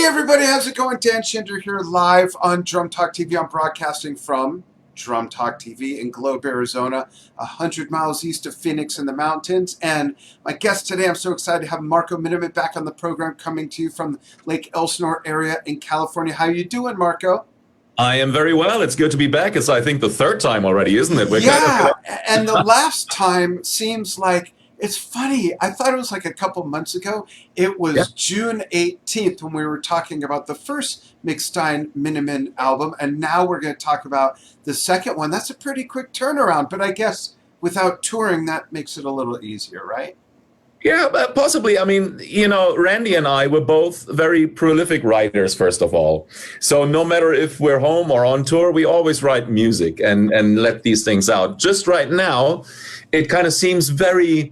Hey everybody, how's it going? Dan Shinder here live on Drum Talk TV. I'm broadcasting from Drum Talk TV in Globe, Arizona, 100 miles east of Phoenix in the mountains. And my guest today, I'm so excited to have Marco Minnemann back on the program, coming to you from Lake Elsinore area in California. How you doing, Marco? I am very well. It's good to be back. It's, I think, the third time already, isn't it? And the last time seems like, it's funny, I thought it was like a couple months ago. It was June 18th when we were talking about the first McStine Minnemann album, and now we're going to talk about the second one. That's a pretty quick turnaround, but I guess without touring, that makes it a little easier, right? Yeah, possibly. I mean, you know, Randy and I were both very prolific writers, first of all. So no matter if we're home or on tour, we always write music and let these things out. Just right now, it kind of seems very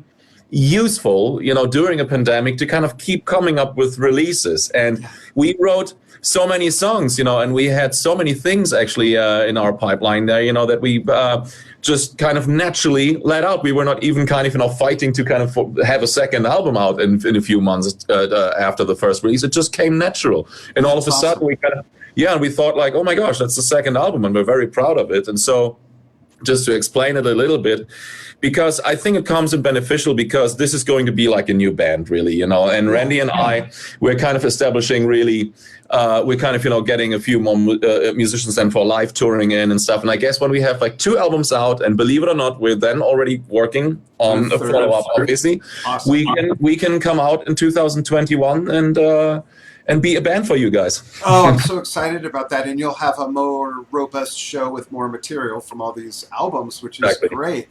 useful, you know, during a pandemic to kind of keep coming up with releases. And we wrote so many songs, you know, and we had so many things actually in our pipeline there, you know, that we just kind of naturally let out. We were not even kind of, you know, fighting to kind of have a second album out in a few months after the first release. It just came natural. And all of a sudden we kind of, we thought like, oh my gosh, that's the second album and we're very proud of it. And so just to explain it a little bit, because I think it comes in beneficial because this is going to be like a new band, really, you know. And Randy and I, we're kind of establishing really, we're kind of, you know, getting a few more musicians then for live touring in and stuff. And I guess when we have like 2 albums out, and believe it or not, we're then already working on a follow-up, obviously. Awesome. We can come out in 2021 and be a band for you guys. Oh, I'm so excited about that. And you'll have a more robust show with more material from all these albums, which is great.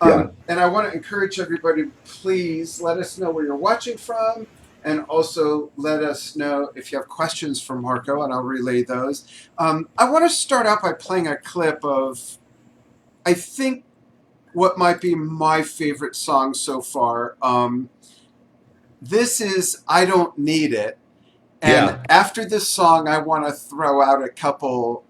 And I want to encourage everybody, please let us know where you're watching from. And also let us know if you have questions for Marco, and I'll relay those. I want to start out by playing a clip of, I think, what might be my favorite song so far. This is I Don't Need It. And after this song, I want to throw out a couple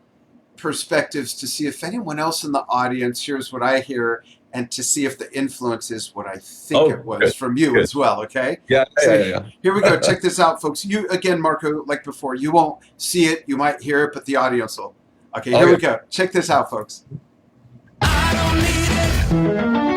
perspectives to see if anyone else in the audience hears what I hear, and to see if the influence is what I think it was from you as well, okay? Yeah. Here we go. Check this out, folks. You, again, Marco, like before, you won't see it, you might hear it, but the audience will. Okay, here we go. Check this out, folks. I don't need it.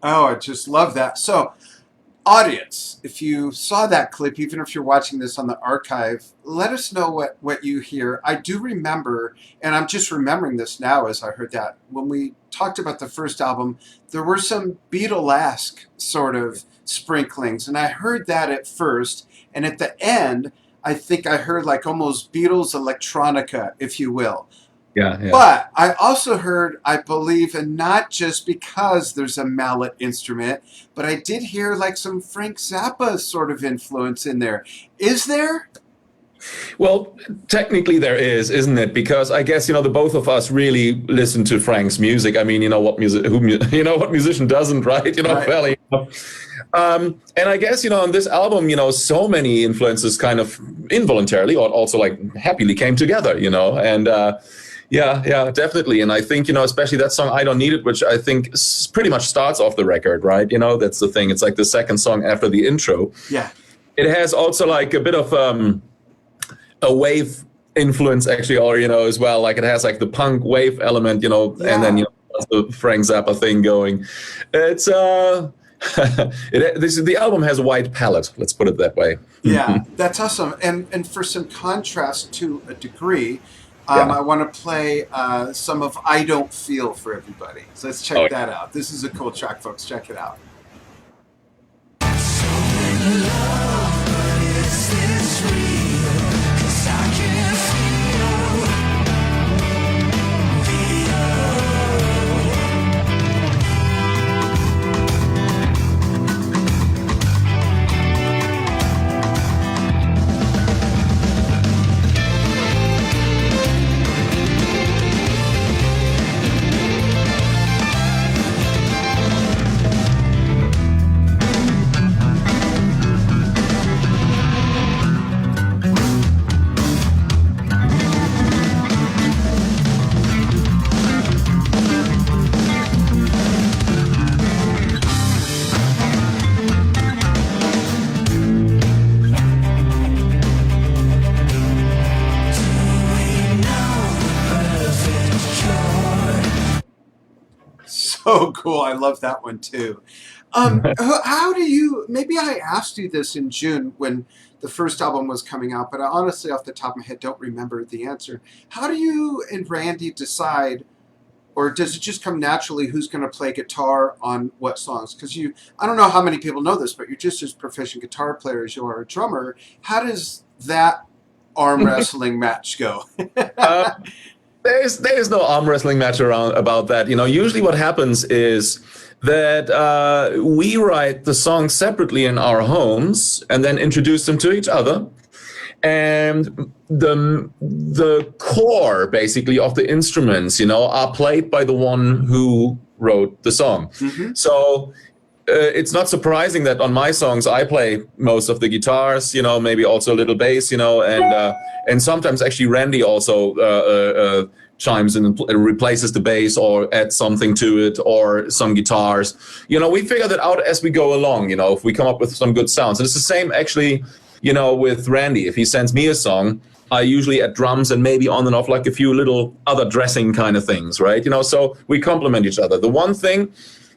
Oh, I just love that. So, audience, if you saw that clip, even if you're watching this on the archive, let us know what you hear. I do remember, and I'm just remembering this now as I heard that, when we talked about the first album, there were some Beatle-esque sort of sprinklings, and I heard that at first, and at the end, I think I heard like almost Beatles electronica, if you will. Yeah. But I also heard, I believe, and not just because there's a mallet instrument, but I did hear like some Frank Zappa sort of influence in there. Is there? Well, technically there is, isn't it? Because I guess, you know, the both of us really listen to Frank's music. I mean, you know what what musician doesn't, right? You know, fairly. And I guess, you know, on this album, you know, so many influences kind of involuntarily or also like happily came together, you know, and yeah, definitely. And I think, you know, especially that song, I Don't Need It, which I think pretty much starts off the record, right? You know, that's the thing. It's like the second song after the intro. Yeah. It has also like a bit of a wave influence actually, or, you know, as well. Like it has like the punk wave element, you know, and then, you know, the Frank Zappa thing going. It's the album has a wide palette, let's put it that way. Yeah, that's awesome. And for some contrast to a degree, I want to play some of I Don't Feel for everybody. So let's check that out. This is a cool track, folks. Check it out. So cool. I love that one too. How do you, maybe I asked you this in June when the first album was coming out, but I honestly, off the top of my head, don't remember the answer. How do you and Randy decide, or does it just come naturally, who's going to play guitar on what songs? Because I don't know how many people know this, but you're just as proficient guitar player as you are a drummer. How does that arm wrestling match go? There's no arm wrestling match around about that. Usually what happens is that we write the songs separately in our homes and then introduce them to each other. And the core, basically, of the instruments, are played by the one who wrote the song. Mm-hmm. So it's not surprising that on my songs I play most of the guitars, maybe also a little bass, and sometimes actually Randy also chimes in and replaces the bass or adds something to it, or some guitars. We figure that out as we go along, if we come up with some good sounds. And it's the same actually, with Randy. If he sends me a song, I usually add drums and maybe on and off like a few little other dressing kind of things, right? So we complement each other. The one thing,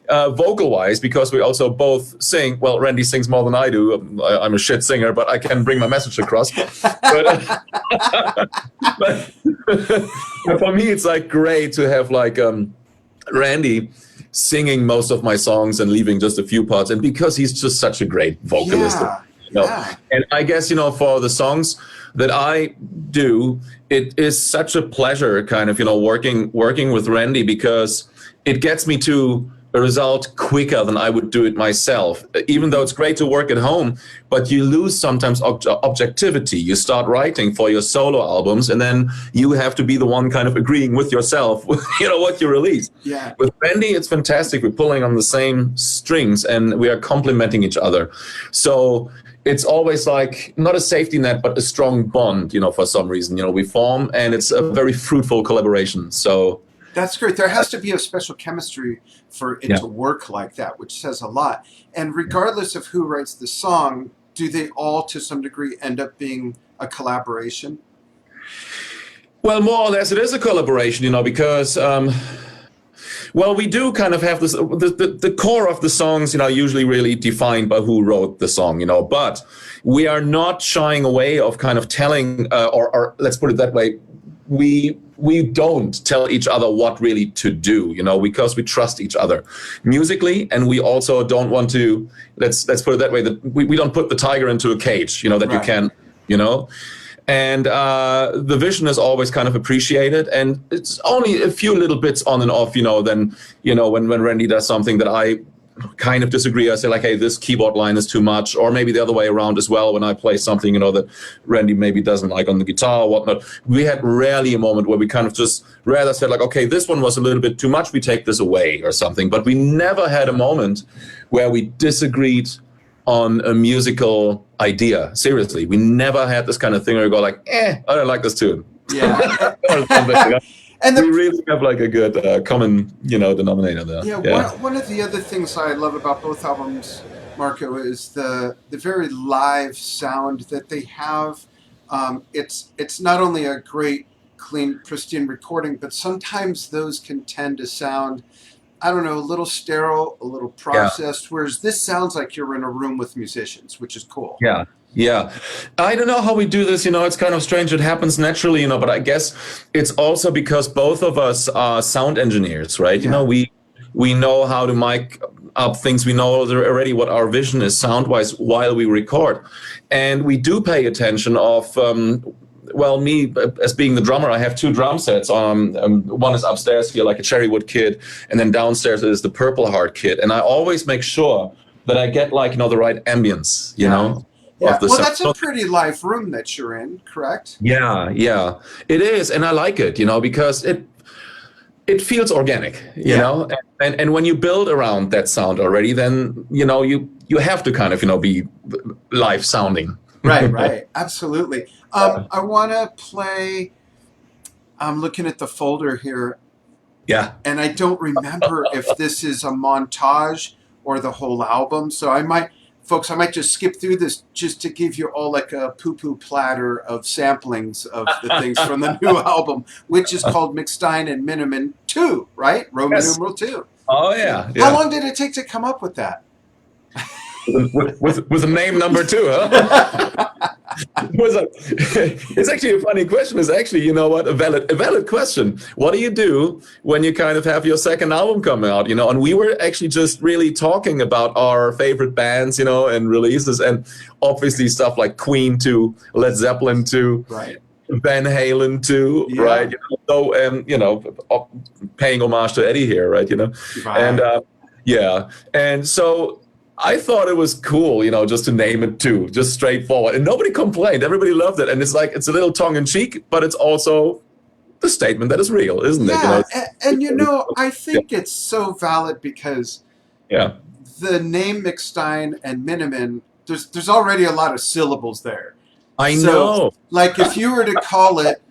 vocal-wise, because we also both sing. Well, Randy sings more than I do. I'm a shit singer, but I can bring my message across. But for me, it's like great to have like Randy singing most of my songs and leaving just a few parts. And because he's just such a great vocalist. Yeah. And I guess, for the songs that I do, it is such a pleasure kind of, working with Randy, because it gets me to a result quicker than I would do it myself. Even though it's great to work at home, but you lose sometimes objectivity. You start writing for your solo albums, and then you have to be the one kind of agreeing with yourself, what you release. Yeah. With Randy, it's fantastic. We're pulling on the same strings and we are complementing each other. So it's always like not a safety net, but a strong bond, for some reason, we form, and it's a very fruitful collaboration. So that's great. There has to be a special chemistry for it to work like that, which says a lot. And regardless of who writes the song, do they all, to some degree, end up being a collaboration? Well, more or less, it is a collaboration, because, we do kind of have this, the core of the songs, usually really defined by who wrote the song, but we are not shying away of kind of telling, or let's put it that way, we don't tell each other what really to do, because we trust each other musically, and we also don't want to, let's put it that way, that we don't put the tiger into a cage, that you can, and the vision is always kind of appreciated, and it's only a few little bits on and off, then, when Randy does something that I kind of disagree, I say like, hey, this keyboard line is too much, or maybe the other way around as well. When I play something, that Randy maybe doesn't like on the guitar or whatnot, we had rarely a moment where we kind of just rather said like, okay, this one was a little bit too much, we take this away or something. But we never had a moment where we disagreed on a musical idea. Seriously, we never had this kind of thing where we go like, I don't like this tune. Yeah. And we really have like a good common, denominator there. Yeah. One of the other things I love about both albums, Marco, is the very live sound that they have. It's not only a great, clean, pristine recording, but sometimes those can tend to sound, I don't know, a little sterile, a little processed, whereas this sounds like you're in a room with musicians, which is cool. Yeah. Yeah. I don't know how we do this. It's kind of strange. It happens naturally, but I guess it's also because both of us are sound engineers, right? Yeah. We know how to mic up things. We know already what our vision is sound-wise while we record. And we do pay attention of, me as being the drummer, I have two drum sets. One is upstairs here, like a cherrywood kit, and then downstairs is the Purple Heart kit. And I always make sure that I get the right ambience, Yeah. Well, that's a sound. pretty live room that you're in, correct? Yeah, it is, and I like it, because it feels organic, you know, and when you build around that sound already, then you have to kind of be live sounding. Right, absolutely. I want to play. I'm looking at the folder here. Yeah, and I don't remember if this is a montage or the whole album, so I might just skip through this just to give you all like a poo-poo platter of samplings of the things from the new album, which is called McStine Minnemann II, right? Roman numeral 2. Oh, yeah. How long did it take to come up with that? with a name number 2, huh? It's actually a funny question. It's actually, a valid question. What do you do when you kind of have your second album coming out, And we were actually just really talking about our favorite bands, and releases, and obviously stuff like Queen 2, Led Zeppelin 2, right, Van Halen 2, right? So, paying homage to Eddie here, right? Right. And so I thought it was cool, just to name it 2, just straightforward. And nobody complained. Everybody loved it. And it's a little tongue-in-cheek, but it's also the statement that is real, isn't it? Yeah, I think it's so valid because the name McStine and Minnemann, there's already a lot of syllables there. I know. Like if you were to call it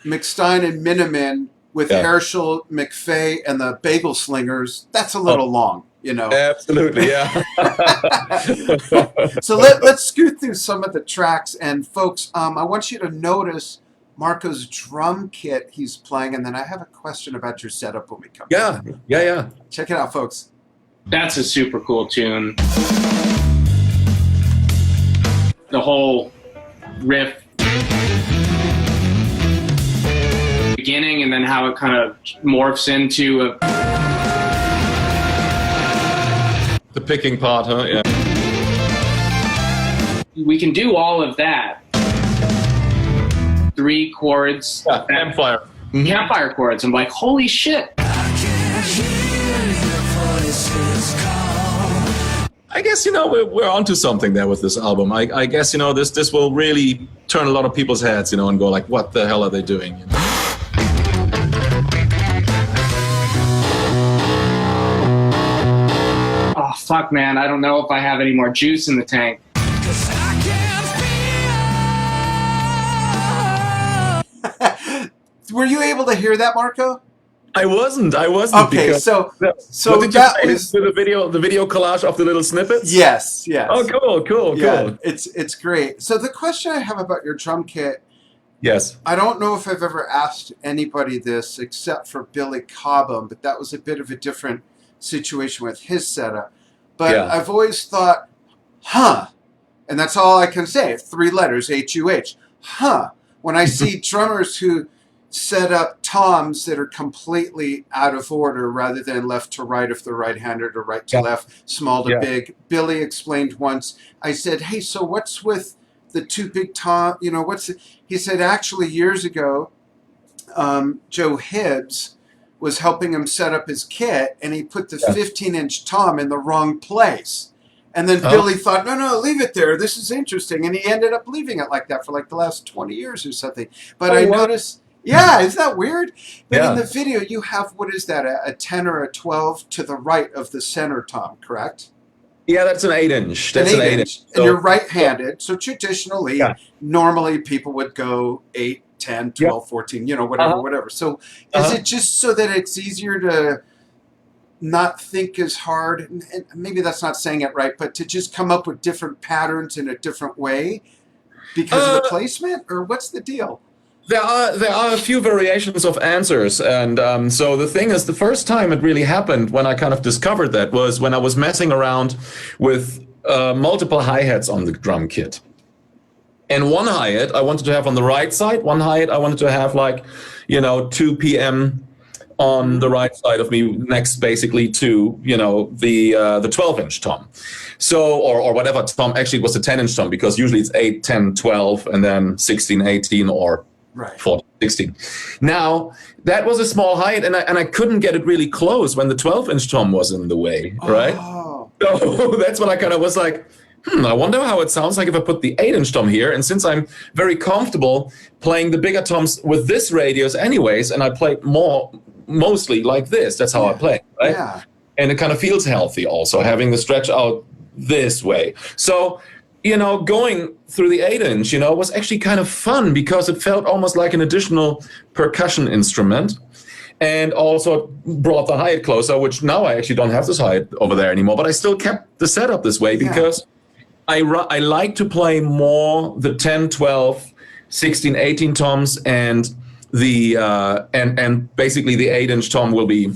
McStine and Minnemann with Herschel, McFay, and the Bagel Slingers, that's a little long. Absolutely, yeah. So let's scoot through some of the tracks, and folks, I want you to notice Marco's drum kit he's playing, and then I have a question about your setup when we come back. Yeah. Check it out, folks. That's a super cool tune. The whole riff beginning, and then how it kind of morphs into the picking part, huh? Yeah. We can do all of that. 3 chords. Yeah, campfire. Mm-hmm. Campfire chords. I'm like, holy shit. I guess, we're onto something there with this album. I guess, this will really turn a lot of people's heads, and go like, what the hell are they doing? Oh, fuck, man. I don't know if I have any more juice in the tank. Were you able to hear that, Marco? I wasn't. Okay, so what did that you say? was the video collage of the little snippets? Yes. Oh, cool. Yeah, it's great. So the question I have about your drum kit, yes, I don't know if I've ever asked anybody this except for Billy Cobham, but that was a bit of a different situation with his setup. But I've always thought, and that's all I can say. 3 letters, H-U-H, When I see drummers who set up toms that are completely out of order rather than left to right if they're right-handed or right to left, small to big. Billy explained once, I said, hey, so what's with the 2 big tom, he said, actually years ago, Joe Hibbs was helping him set up his kit, and he put the 15-inch tom in the wrong place. And then Billy thought, no, leave it there. This is interesting. And he ended up leaving it like that for like the last 20 years or something. But I noticed... Yeah, isn't that weird? But in the video, you have, what is that, a 10 or a 12 to the right of the center tom, correct? Yeah, that's an 8-inch. That's an 8-inch. So, and you're right-handed, so traditionally, normally people would go 8, 10, 12, 14, whatever. So is it just so that it's easier to not think as hard, and maybe that's not saying it right, but to just come up with different patterns in a different way because of the placement, or what's the deal? There are a few variations of answers, and so the thing is, the first time it really happened when I kind of discovered that was when I was messing around with multiple hi-hats on the drum kit. And one hi-hat I wanted to have on the right side. One hi-hat I wanted to have like, 2 p.m. on the right side of me, next basically to, the 12-inch tom. So, or whatever tom, actually it was the 10-inch tom, because usually it's 8, 10, 12, and then 16, 18, or 14, 16. Now, that was a small hi-hat, and I couldn't get it really close when the 12-inch tom was in the way, right? Oh. So that's when I kind of was like, I wonder how it sounds like if I put the 8-inch tom here. And since I'm very comfortable playing the bigger toms with this radius anyways, and I play mostly like this, that's how I play, right? Yeah. And it kind of feels healthy also, having the stretch out this way. So, going through the 8-inch, was actually kind of fun, because it felt almost like an additional percussion instrument. And also brought the hi-hat closer, which now I actually don't have this hi-hat over there anymore, but I still kept the setup this way, because I like to play more the 10, 12, 16, 18 toms, and the and basically the 8-inch tom will be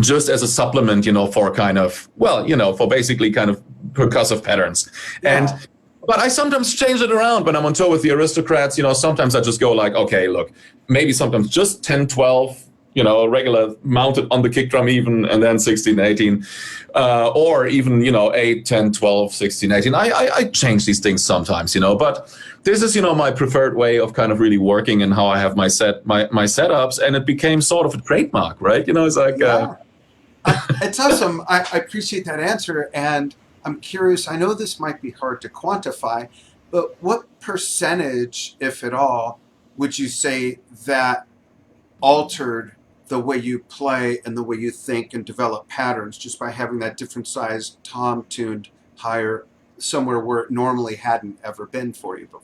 just as a supplement, for kind of, for basically kind of percussive patterns. Yeah. But I sometimes change it around when I'm on tour with the Aristocrats. Sometimes I just go like, okay, look, maybe sometimes just 10, 12, regular mounted on the kick drum even, and then 16, 18, or even, 8, 10, 12, 16, 18. I change these things sometimes, but this is, my preferred way of kind of really working, and how I have my setups, and it became sort of a trademark, right? It's like... it's awesome. I appreciate that answer, and I'm curious, I know this might be hard to quantify, but what percentage, if at all, would you say that altered the way you play and the way you think and develop patterns, just by having that different size tom tuned higher somewhere where it normally hadn't ever been for you before?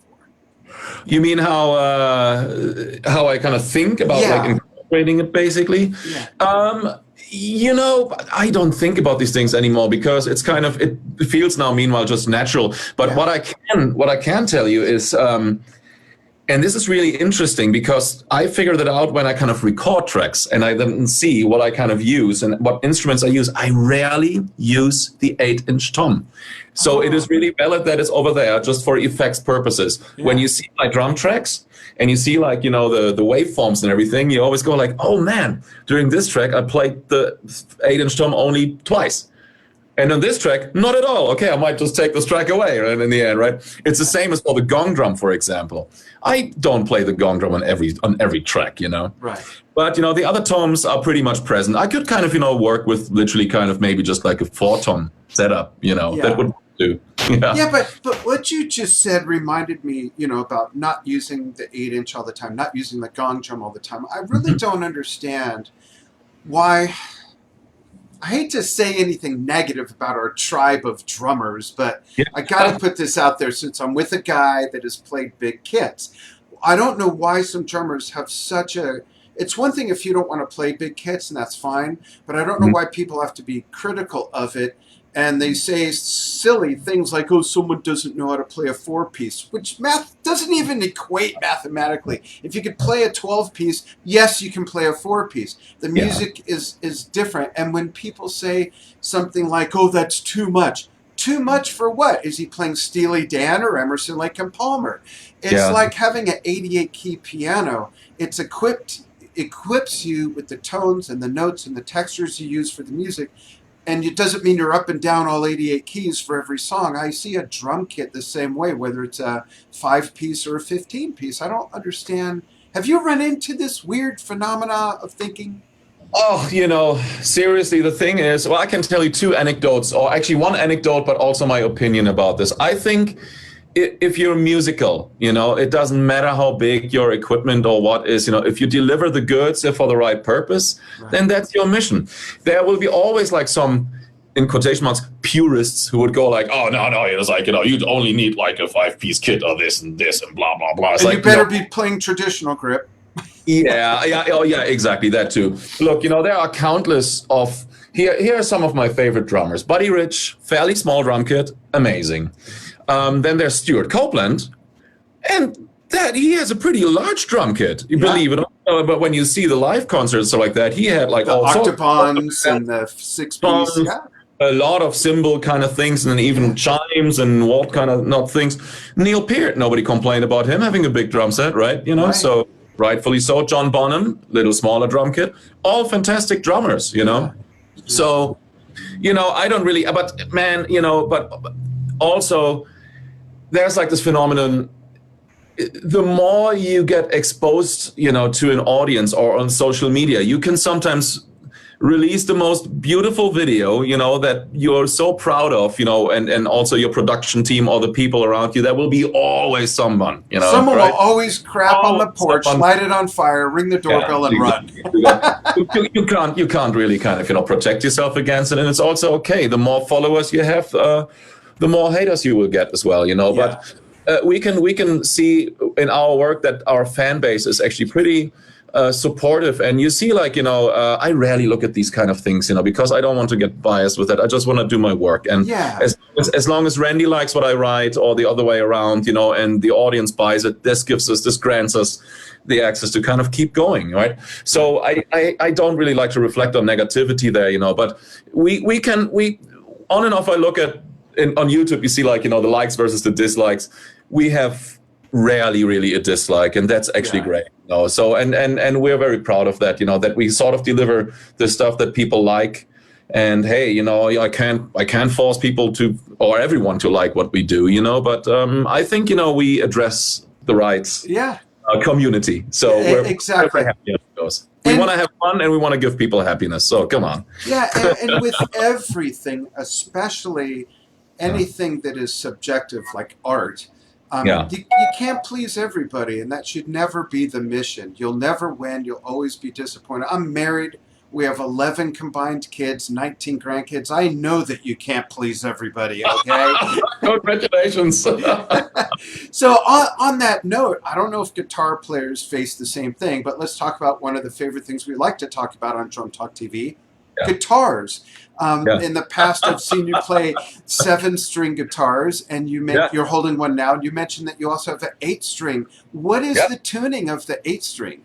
You mean how I kind of think about like incorporating it, basically? Yeah. I don't think about these things anymore, because it's kind of, it feels now meanwhile just natural. But what I can tell you is, and this is really interesting, because I figured it out when I kind of record tracks, and I then see what I kind of use and what instruments I use. I rarely use the 8-inch tom. So it is really valid that it's over there just for effects purposes. Yeah. When you see my drum tracks and you see like, the waveforms and everything, you always go like, oh man, during this track, I played the 8-inch tom only twice. And on this track, not at all. Okay, I might just take this track away, right? In the end, right? It's the same as for the gong drum, for example. I don't play the gong drum on every track, Right. But the other toms are pretty much present. I could kind of work with literally kind of maybe just like a 4-tom setup, that would do. Yeah, but what you just said reminded me, about not using the 8-inch all the time, not using the gong drum all the time. I really don't understand why. I hate to say anything negative about our tribe of drummers, but I got to put this out there, since I'm with a guy that has played big kits. I don't know why some drummers have such a... It's one thing if you don't want to play big kits, and that's fine, but I don't know why people have to be critical of it. And they say silly things like, oh, someone doesn't know how to play a 4-piece, which math doesn't even equate mathematically. If you could play a 12-piece, yes, you can play a 4-piece. The music is different. And when people say something like, oh, that's too much for what? Is he playing Steely Dan or Emerson, Lake and Palmer? It's like having an 88-key piano. It's equips you with the tones and the notes and the textures you use for the music. And it doesn't mean you're up and down all 88 keys for every song. I see a drum kit the same way, whether it's a 5-piece or a 15-piece. I don't understand. Have you run into this weird phenomena of thinking? Oh, seriously, the thing is, I can tell you 2 anecdotes, or actually 1 anecdote, but also my opinion about this. I think if you're musical, it doesn't matter how big your equipment or what is, if you deliver the goods for the right purpose, then that's your mission. There will be always like some, in quotation marks, purists who would go like, oh, no, it's like, you'd only need like a 5-piece kit or this and blah, blah, blah. It's and like, you better be playing traditional grip. Yeah, exactly, that too. Look, there are countless of, here are some of my favorite drummers. Buddy Rich, fairly small drum kit, amazing. Then there's Stuart Copeland, and that he has a pretty large drum kit, believe it or not. But when you see the live concerts like that, he had like the all octobans and the 6-piece. a lot of cymbal kind of things, and even chimes and what kind of not things. Neil Peart, nobody complained about him having a big drum set, right? Right. So rightfully so. John Bonham, little smaller drum kit, all fantastic drummers, So, I don't really, but man, but also there's like this phenomenon. The more you get exposed, to an audience or on social media, you can sometimes release the most beautiful video, that you're so proud of, and also your production team or the people around you. There will be always someone, Someone right? will always crap on the porch, light it on fire, ring the doorbell, and run. You can't really kind of, protect yourself against it. And it's also okay. The more followers you have, the more haters you will get as well, But we can see in our work that our fan base is actually pretty supportive, and you see, like, I rarely look at these kind of things, because I don't want to get biased with it. I just want to do my work, and as long as Randy likes what I write, or the other way around, and the audience buys it, this grants us the access to kind of keep going, right? So I don't really like to reflect on negativity there, but we on and off. I look at on YouTube, you see, like, the likes versus the dislikes. We have rarely really a dislike, and that's actually great. So and we're very proud of that, that we sort of deliver the stuff that people like. And hey, I can't force people to, or everyone to, like what we do, but I think we address the right community. So we're very happy it goes. We want to have fun, and we want to give people happiness. So come on. Yeah, and with everything, especially anything that is subjective, like art. You can't please everybody, and that should never be the mission. You'll never win. You'll always be disappointed. I'm married. We have 11 combined kids, 19 grandkids. I know that you can't please everybody, okay? Congratulations. So on that note, I don't know if guitar players face the same thing, but let's talk about one of the favorite things we like to talk about on Drum Talk TV, guitars. In the past, I've seen you play 7-string guitars, and you're holding one now. And you mentioned that you also have an 8-string. What is the tuning of the 8-string?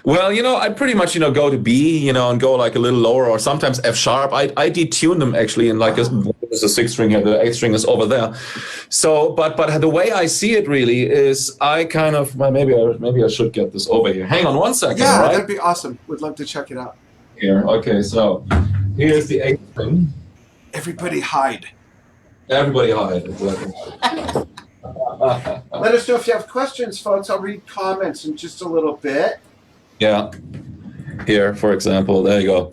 Well, I pretty much, go to B, and go like a little lower, or sometimes F sharp. I detune them actually, and like there's a 6-string here, the 8-string is over there. So, but the way I see it really is, I kind of, maybe I should get this over here. Hang on one second. Yeah, right? That'd be awesome. Would love to check it out. Here, okay, so here's the 8-string. Everybody hide. Everybody hide. Exactly. Let us know if you have questions, folks. I'll read comments in just a little bit. Yeah. Here, for example, there you go.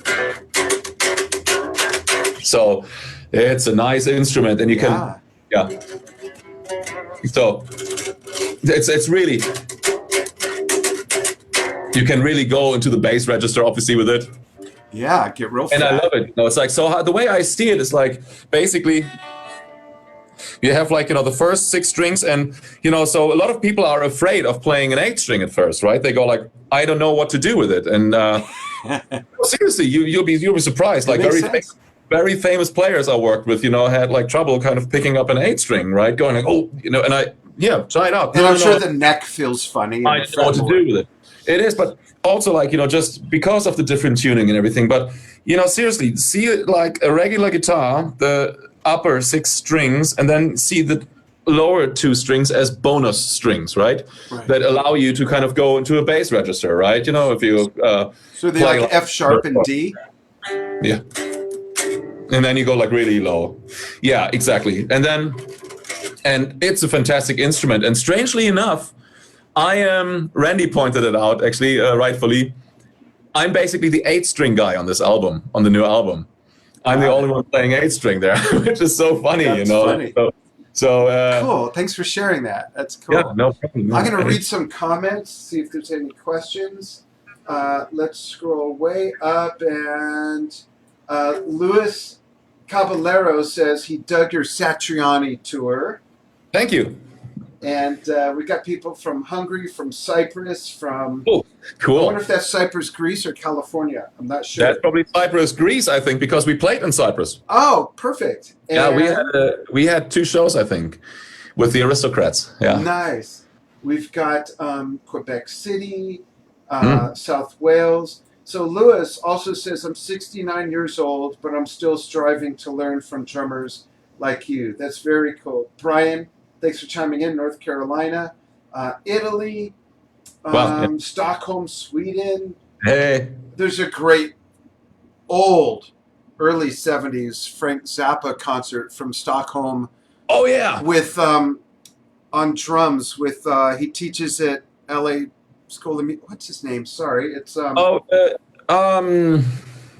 So it's a nice instrument, and you can, So it's really, you can really go into the bass register, obviously, with it. Yeah, get real fat. And I love it. It's like, so the way I see it is like, basically, you have like, the first 6 strings, and, so a lot of people are afraid of playing an 8-string at first, right? They go like, I don't know what to do with it. And seriously, you'll be surprised. Like very famous players I worked with, had like trouble kind of picking up an 8-string, right? Going like, and try it out. And I'm sure the neck feels funny. I don't know what to do with it. It is, but also like, just because of the different tuning and everything. But, seriously, see it like a regular guitar, the upper 6 strings, and then see the lower 2 strings as bonus strings, right? That allow you to kind of go into a bass register, right? If you so they like F sharp and D. Yeah, and then you go like really low. Yeah, exactly. And it's a fantastic instrument. And strangely enough, Randy pointed it out, actually, rightfully. I'm basically the 8-string guy on this album, on the new album. I'm the only one playing 8-string there, which is so funny, Funny. So cool. Thanks for sharing that. That's cool. Yeah, no problem. I'm going to read some comments, see if there's any questions. Let's scroll way up, and Luis Caballero says he dug your Satriani tour. Thank you. And we got people from Hungary, from Cyprus, from... Oh, cool. I wonder if that's Cyprus, Greece, or California. I'm not sure. That's probably Cyprus, Greece, I think, because we played in Cyprus. Oh, perfect. And yeah, we had 2 shows, I think, with the Aristocrats. Yeah. Nice. We've got Quebec City, South Wales. So Lewis also says, I'm 69 years old, but I'm still striving to learn from drummers like you. That's very cool. Brian, thanks for chiming in. North Carolina, Italy, Stockholm, Sweden. Hey. There's a great old early 70s Frank Zappa concert from Stockholm. Oh, yeah. With on drums with he teaches at LA School of Music. What's his name? Sorry, it's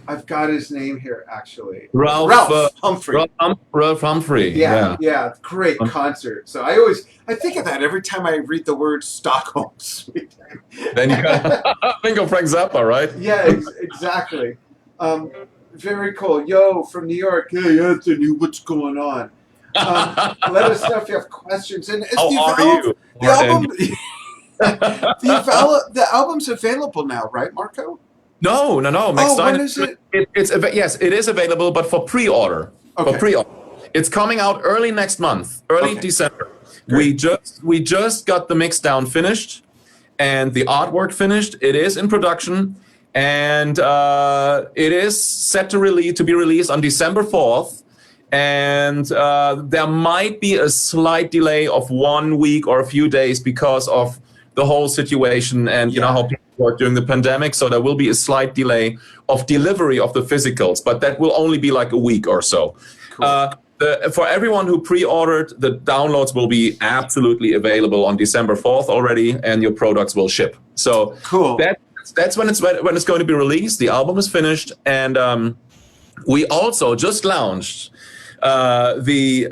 I've got his name here actually. Ralph Humphrey. Ralph Humphrey. Yeah, great concert. So I think of that every time I read the word Stockholm, Sweden. Then you gotta think of Frank Zappa, right? Yeah, exactly. Very cool. Yo, from New York. Hey, Anthony, what's going on? Let us know if you have questions. And how are you? The album's available now, right, Marco? No. McStine, when is it? Yes, it is available, but for pre-order. Okay. For pre-order. It's coming out early next month, December. Great. We just got the mix down finished and the artwork finished. It is in production, and it is set to be released on December 4th. And there might be a slight delay of 1 week or a few days because of the whole situation and you know how people work during the pandemic. So there will be a slight delay of delivery of the physicals, but that will only be like a week or so. Cool. For everyone who pre-ordered, the downloads will be absolutely available on December 4th already, and your products will ship. So cool. That's when it's going to be released. The album is finished, and we also just launched the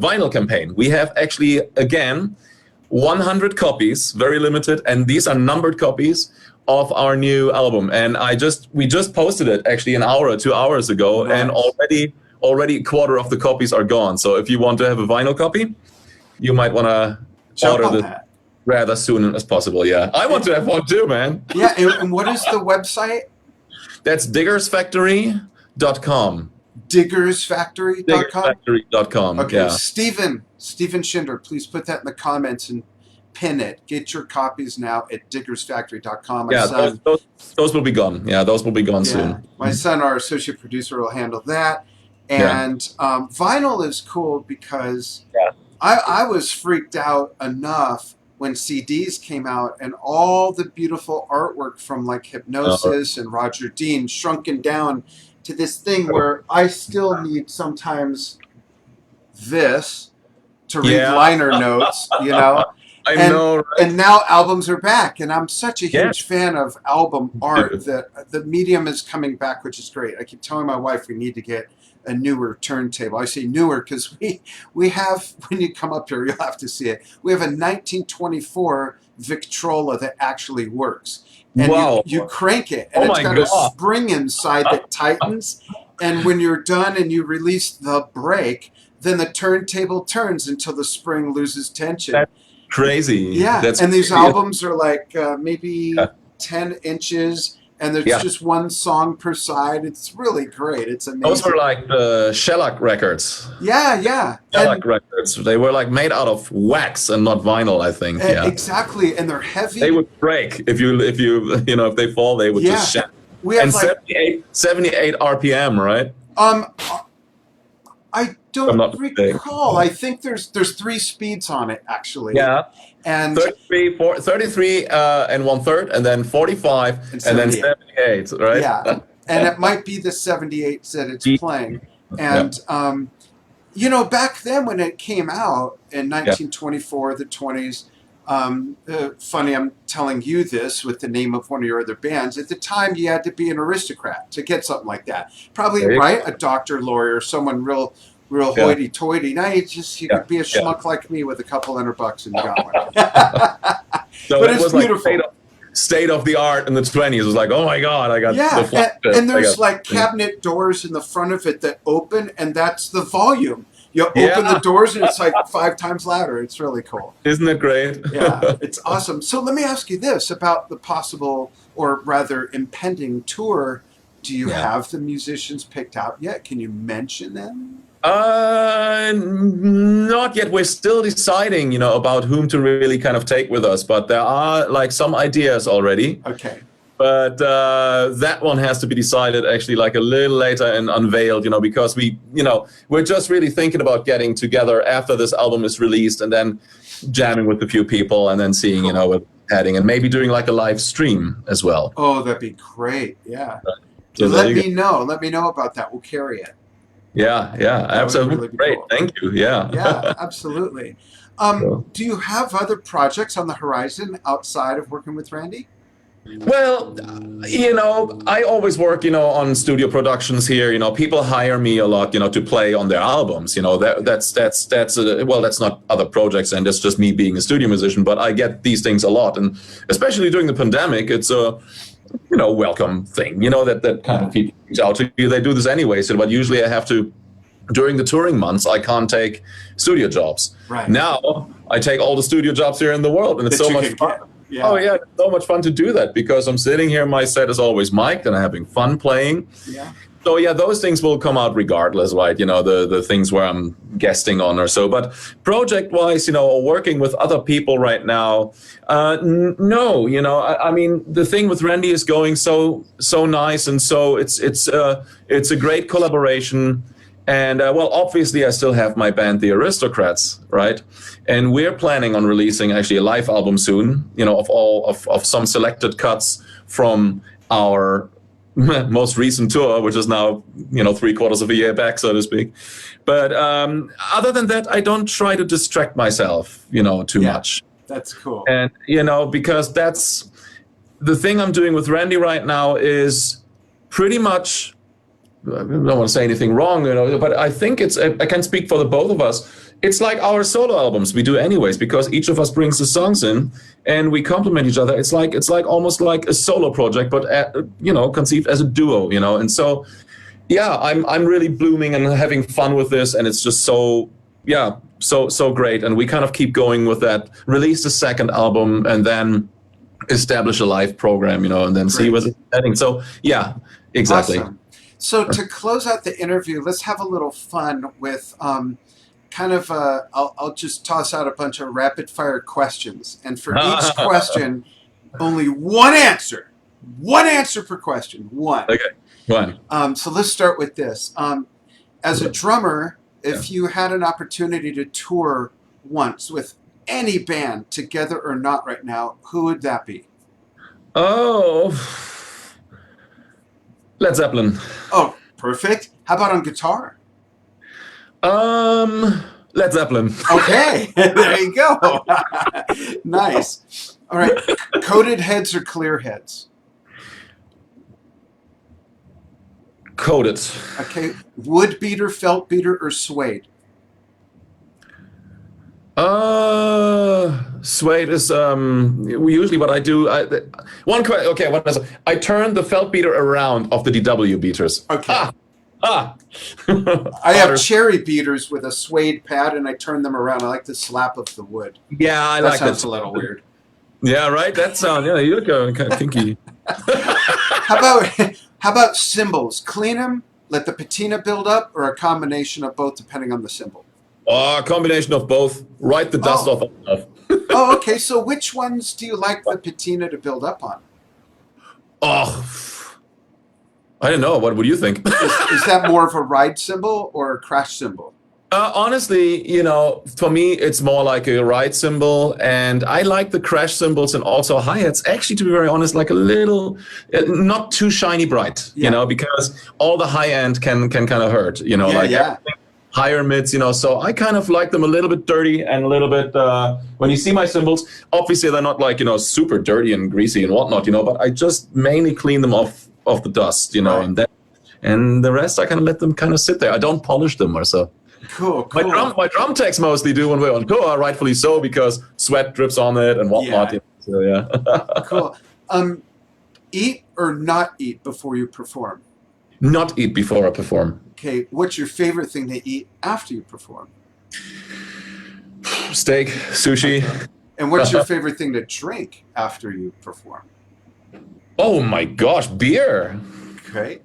vinyl campaign. We have actually, again, 100 copies, very limited, and these are numbered copies of our new album. And we just posted it actually an hour or 2 hours ago, nice. And already a quarter of the copies are gone. So if you want to have a vinyl copy, you might want to order this rather soon as possible. Yeah, I want to have one too, man. Yeah, and what is the website? That's diggersfactory.com. Diggersfactory.com? Diggersfactory.com. Okay, yeah. Stephen Shinder, please put that in the comments and pin it. Get your copies now at diggersfactory.com. Those will be gone. Yeah, those will be gone soon. My son, our associate producer, will handle that. And vinyl is cool because I was freaked out enough when CDs came out and all the beautiful artwork from like Hypnosis and Roger Dean shrunken down to this thing where I still need sometimes this to read liner notes, you know? I know, right? And now albums are back, and I'm such a huge fan of album art that the medium is coming back, which is great. I keep telling my wife we need to get a newer turntable. I say newer because we have, when you come up here, you'll have to see it. We have a 1924 Victrola that actually works. And you crank it, and it's got a spring inside that tightens. And when you're done and you release the brake, then the turntable turns until the spring loses tension. That's crazy. Yeah, and these albums are like maybe 10 inches, and there's just one song per side. It's really great. It's amazing. Those were like the shellac records. Yeah. Shellac records. They were like made out of wax and not vinyl, I think. Exactly, and they're heavy. They would break if they fall. They would just shatter. We have 78 RPM, right? I don't recall. I think there's 3 speeds on it actually. Yeah. And 33 and 1/3, and then 45, and then 78, right? Yeah. And it might be the 78s that it's playing. And back then when it came out in 1924, the 20s. Funny, I'm telling you this with the name of one of your other bands. At the time, you had to be an aristocrat to get something like that. Probably, right? A doctor, lawyer, someone real hoity-toity. Now you could be a schmuck like me with a couple $100 and you got one. So but it it's was beautiful. Like state of the art in the 20s. It was like, oh my God, I got the flat. And there's like cabinet doors in the front of it that open, and that's the volume. You open the doors and it's like 5 times louder. It's really cool. Isn't it great? Yeah, it's awesome. So let me ask you this about the possible, or rather impending tour. Do you have the musicians picked out yet? Can you mention them? Not yet. We're still deciding, about whom to really kind of take with us, but there are like some ideas already. Okay. But that one has to be decided actually like a little later and unveiled, because we're just really thinking about getting together after this album is released and then jamming with a few people and then seeing, where heading, and maybe doing like a live stream as well. Oh, that'd be great. Yeah. So let me know. Let me know about that. We'll carry it. Yeah, absolutely. Really great. Cool. Thank you. Yeah. Yeah, absolutely. Do you have other projects on the horizon outside of working with Randy? Well, I always work, on studio productions here. People hire me a lot, to play on their albums. That's not other projects, and that's just me being a studio musician. But I get these things a lot, and especially during the pandemic, it's a welcome thing. That kind of people reach out to you. They do this anyway. So, but usually I have to. During the touring months, I can't take studio jobs. Right. Now I take all the studio jobs here in the world, and it's so much fun. Yeah. Oh yeah, it's so much fun to do that because I'm sitting here, my set is always mic'd and I'm having fun playing. Yeah. So yeah, those things will come out regardless, right? The things where I'm guesting on or so. But project-wise, working with other people right now, no. I mean, the thing with Randy is going so nice, and so it's a great collaboration. And obviously, I still have my band, The Aristocrats, right? And we're planning on releasing actually a live album soon, of some selected cuts from our most recent tour, which is now, 3/4 of a year back, so to speak. But other than that, I don't try to distract myself, too much. That's cool. And, because that's the thing I'm doing with Randy right now is pretty much, I don't want to say anything wrong, but I think I can speak for the both of us. It's like our solo albums we do anyways, because each of us brings the songs in and we complement each other. It's like almost like a solo project, but conceived as a duo, And so, yeah, I'm really blooming and having fun with this, and it's just so great. And we kind of keep going with that. Release the second album and then establish a live program, and then see what's heading. So, yeah, exactly. Awesome. So to close out the interview, let's have a little fun with I'll just toss out a bunch of rapid fire questions. And for each question, only one answer. One answer per question. One. Okay. One. So let's start with this. As a drummer, if you had an opportunity to tour once with any band, together or not right now, who would that be? Oh, Led Zeppelin. Oh, perfect. How about on guitar? Led Zeppelin. Okay, there you go. Nice. All right, coated heads or clear heads? Coated. Okay, wood beater, felt beater, or suede? Suede is usually what I do. I turn the felt beater around of the DW beaters. Okay. I have cherry beaters with a suede pad, and I turn them around. I like the slap of the wood. Yeah, I like that. Sounds a little weird. Yeah, right. That sound. Yeah, you look kind of kinky. How about cymbals? Clean them, let the patina build up, or a combination of both, depending on the cymbal? A combination of both. Wipe the dust off. Oh, okay. So which ones do you like the patina to build up on? Oh, I don't know. What would you think? Is that more of a ride cymbal or a crash cymbal? Honestly, for me, it's more like a ride cymbal, and I like the crash cymbals and also hi-hats. Actually, to be very honest, like a little, not too shiny bright, because all the high end can kind of hurt, higher mids, so I kind of like them a little bit dirty and a little bit, when you see my cymbals, obviously they're not like, super dirty and greasy and whatnot, but I just mainly clean them off the dust, right. and the rest I kind of let them kind of sit there. I don't polish them or so. Cool. My drum techs mostly do when we're on tour, rightfully so, because sweat drips on it and whatnot. Yeah. So yeah. Cool. Eat or not eat before you perform? Not eat before I perform. Okay. What's your favorite thing to eat after you perform? Steak, sushi. Okay. And what's your favorite thing to drink after you perform? Oh my gosh, beer. Okay.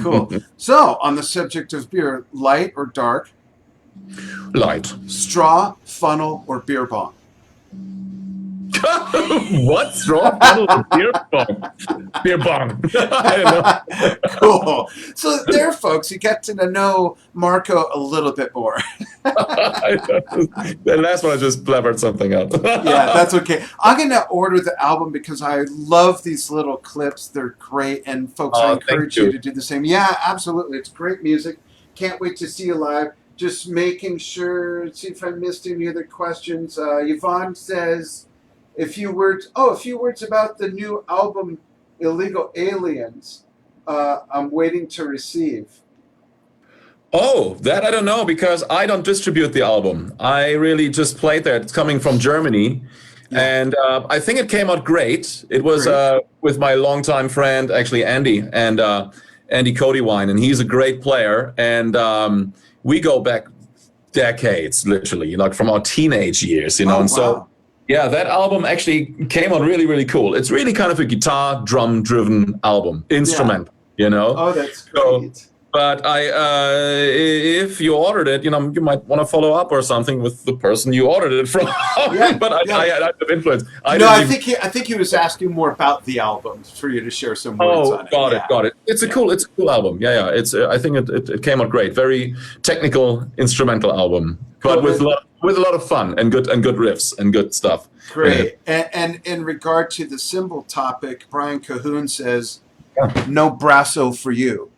Cool. So, on the subject of beer, light or dark? Light. Straw, funnel, or beer bong? What's wrong? Bottle of beer bong. Beer bong. I don't know. Cool. So there, folks, you get to know Marco a little bit more. The last one I just blabbered something out. Yeah, that's okay. I'm going to order the album because I love these little clips. They're great. And folks, I encourage you to do the same. Yeah, absolutely. It's great music. Can't wait to see you live. Just making sure, see if I missed any other questions. Yvonne says, a few words about the new album, Illegal Aliens. I'm waiting to receive. Oh, that I don't know because I don't distribute the album. I really just played there. It's coming from Germany. Yeah. And I think it came out great. It was with my longtime friend, actually Andy, and Andy Codywine, and he's a great player. And we go back decades, literally, like from our teenage years, you know. And so, yeah, that album actually came out really, really cool. It's really kind of a guitar, drum-driven album, instrument, you know. Oh, that's great. So, but if you ordered it, you know, you might want to follow up or something with the person you ordered it from. But I have influence. I think he was asking more about the album for you to share some words on it. Got it. It's a cool album. Yeah. It's I think it came out great. Very technical instrumental album, but with a lot of fun and good riffs and good stuff. Great. And in regard to the cymbal topic, Brian Cahoon says, "No brasso for you."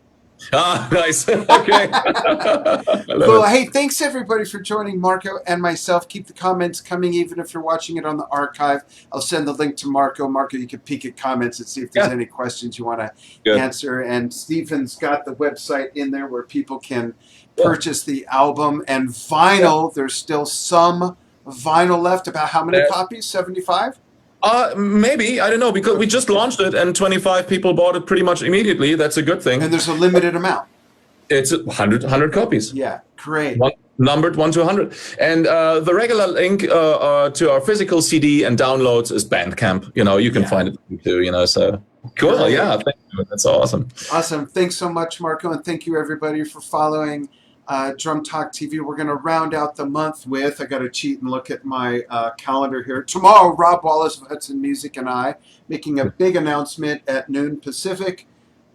Ah, nice. Okay. Cool. Hey, thanks everybody for joining Marco and myself. Keep the comments coming, even if you're watching it on the archive. I'll send the link to Marco. Marco, you can peek at comments and see if there's any questions you want to answer. And Stephen's got the website in there where people can purchase the album and vinyl. There's still some vinyl left. About how many copies? 75? Maybe, I don't know, because we just launched it and 25 people bought it pretty much immediately. That's a good thing. And there's a limited amount. It's 100 copies. Yeah, great. Numbered 1 to 100. And the regular link to our physical CD and downloads is Bandcamp. You know, you can find it too, you know, so cool. Great. Yeah, thank you. That's awesome. Awesome. Thanks so much, Marco, and thank you everybody for following Drum Talk TV. We're going to round out the month with, I got to cheat and look at my calendar here. Tomorrow, Rob Wallace of Hudson Music and I making a big announcement at noon Pacific.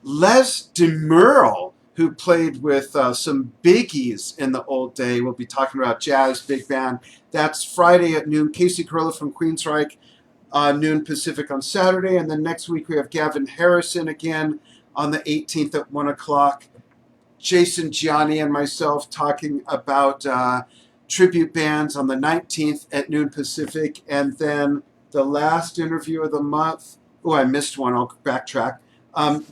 Les DeMurle, who played with some biggies in the old day, will be talking about jazz, big band. That's Friday at noon. Casey Carrillo from Queensryche, noon Pacific on Saturday. And then next week we have Gavin Harrison again on the 18th at 1 o'clock. Jason Gianni and myself talking about tribute bands on the 19th at noon Pacific. And then the last interview of the month, I missed one, I'll backtrack.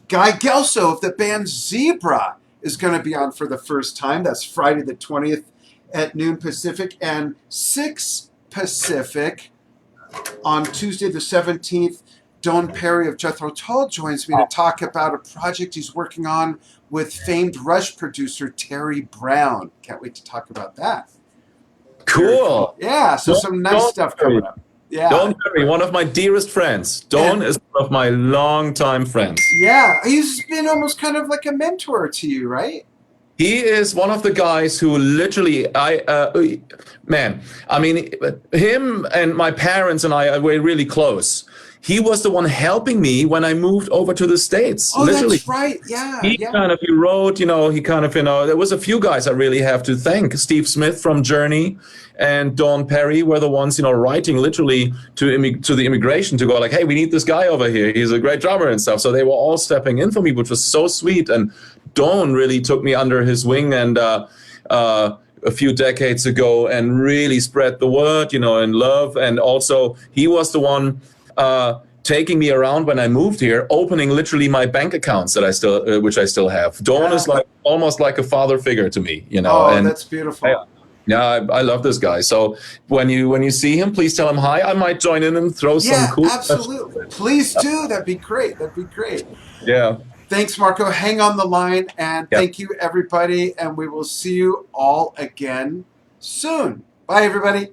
Guy Gelso of the band Zebra is going to be on for the first time. That's Friday the 20th at noon Pacific. And 6 Pacific on Tuesday the 17th, Don Perry of Jethro Tull joins me to talk about a project he's working on with famed Rush producer Terry Brown. Can't wait to talk about that. Cool. Yeah, so some nice stuff coming up. Yeah. Don Perry, one of my dearest friends. Don is one of my longtime friends. Yeah, he's been almost kind of like a mentor to you, right? He is one of the guys who literally, him and my parents and I were really close. He was the one helping me when I moved over to the States. Oh, literally. That's right. Yeah. He wrote, there was a few guys I really have to thank. Steve Smith from Journey and Don Perry were the ones, writing literally to the immigration to go like, hey, we need this guy over here. He's a great drummer and stuff. So they were all stepping in for me, which was so sweet. And Don really took me under his wing and a few decades ago and really spread the word, and love. And also he was the one taking me around when I moved here, opening literally my bank accounts that which I still have. Don is like almost like a father figure to me, Oh, and that's beautiful. I love this guy. So when you see him, please tell him hi. I might join in and throw some cool. Absolutely. Please do. That'd be great. Yeah. Thanks, Marco. Hang on the line, and thank you, everybody. And we will see you all again soon. Bye, everybody.